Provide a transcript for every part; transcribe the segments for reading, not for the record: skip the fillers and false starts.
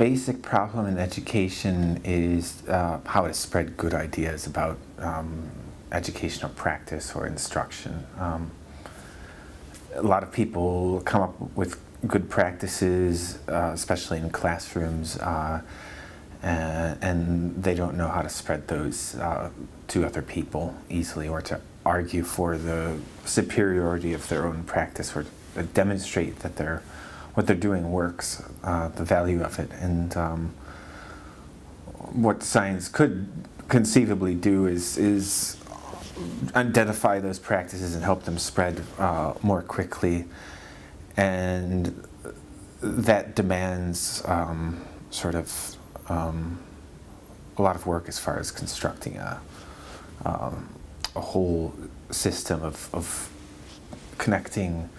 basic problem in education is how to spread good ideas about educational practice or instruction. A lot of people come up with good practices, especially in classrooms, and they don't know how to spread those to other people easily, or to argue for the superiority of their own practice, or demonstrate that what they're doing works, the value of it. And what science could conceivably do is identify those practices and help them spread more quickly. And that demands sort of a lot of work as far as constructing a whole system of connecting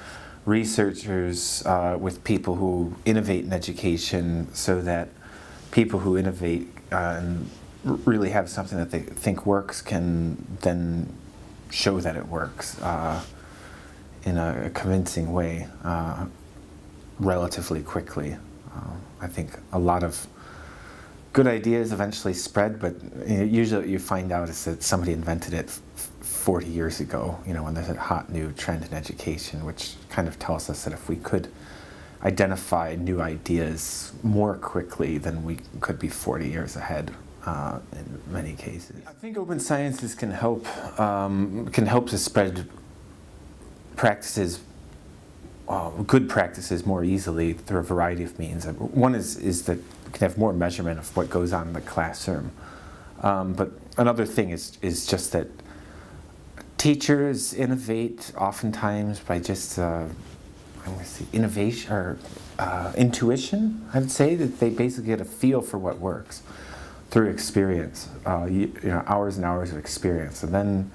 researchers with people who innovate in education, so that people who innovate and really have something that they think works can then show that it works in a convincing way relatively quickly. I think a lot of good ideas eventually spread, but usually what you find out is that somebody invented it 40 years ago, when there's a hot new trend in education, which kind of tells us that if we could identify new ideas more quickly, then we could be 40 years ahead in many cases. I think open sciences can help to spread practices, good practices, more easily through a variety of means. One is that we can have more measurement of what goes on in the classroom. But another thing is just that teachers innovate oftentimes by just innovation or intuition. I would say that they basically get a feel for what works through experience, hours and hours of experience, and then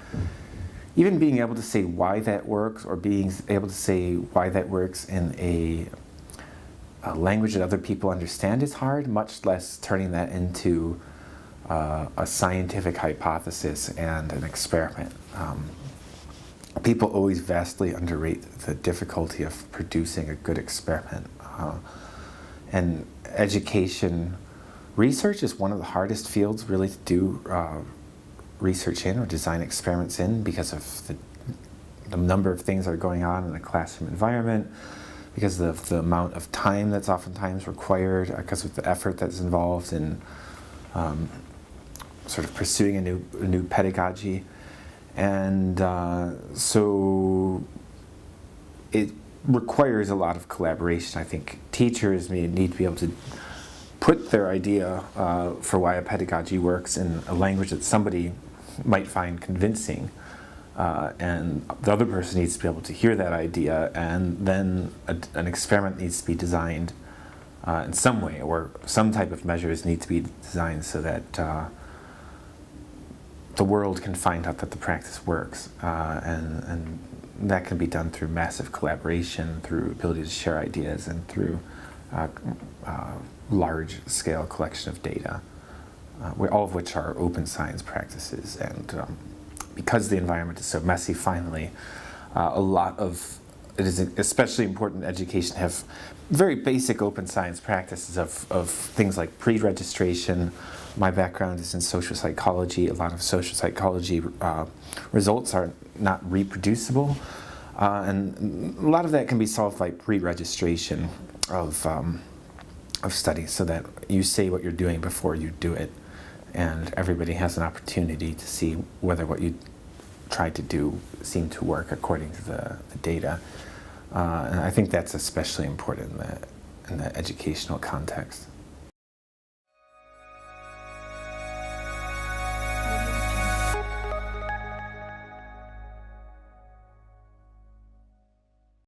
even being able to say why that works, or being able to say why that works in a language that other people understand is hard, much less turning that into a scientific hypothesis and an experiment. People always vastly underrate the difficulty of producing a good experiment. And education research is one of the hardest fields really to do research in, or design experiments in, because of the number of things that are going on in a classroom environment, because of the amount of time that's oftentimes required, because of the effort that's involved in sort of pursuing a new pedagogy. And so it requires a lot of collaboration. I think teachers need to be able to put their idea for why a pedagogy works in a language that somebody might find convincing, and the other person needs to be able to hear that idea, and then an experiment needs to be designed in some way, or some type of measures need to be designed so that the world can find out that the practice works, and that can be done through massive collaboration, through ability to share ideas, and through large-scale collection of data, all of which are open science practices. And because the environment is so messy, finally, it is especially important in education to have very basic open science practices of things like pre-registration. My background is in social psychology. A lot of social psychology results are not reproducible, and a lot of that can be solved by pre-registration of studies, so that you say what you're doing before you do it, and everybody has an opportunity to see whether what you tried to do seemed to work according to the data. And I think that's especially important in the educational context.